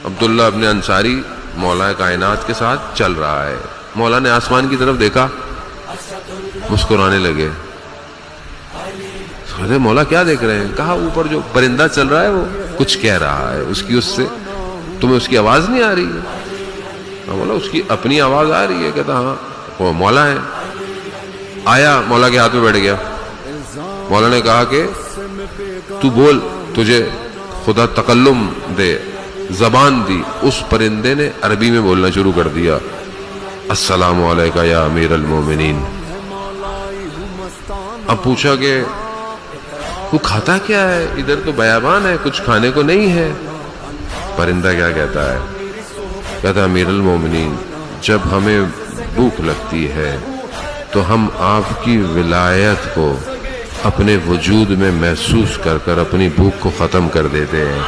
अब्दुल्ला इब्न अंसारी मौला कायनात के साथ चल रहा है। मौला ने आसमान की तरफ देखा, मुस्कुराने लगे। अरे मौला क्या देख रहे हैं? कहा ऊपर जो परिंदा चल रहा है वो कुछ कह रहा है, उसकी उससे तुम्हें उसकी आवाज नहीं आ रही है? बोला उसकी अपनी आवाज आ रही है। कहता हाँ वो मौला है। आया, मौला के हाथ में बैठ गया। मौला ने कहा कि तू बोल, तुझे खुदा तकल्लुम दे, जबान दी। उस परिंदे ने अरबी में बोलना शुरू कर दिया, अस्सलामु अलैका या अमीर अल मोमिनीन। अब पूछा कि वो खाता क्या है? इधर तो बयाबान है, कुछ खाने को नहीं है। परिंदा क्या कहता है? कहता अमीर अल मोमिनीन, जब हमें भूख लगती है तो हम आपकी विलायत को अपने वजूद में महसूस कर कर अपनी भूख को खत्म कर देते हैं।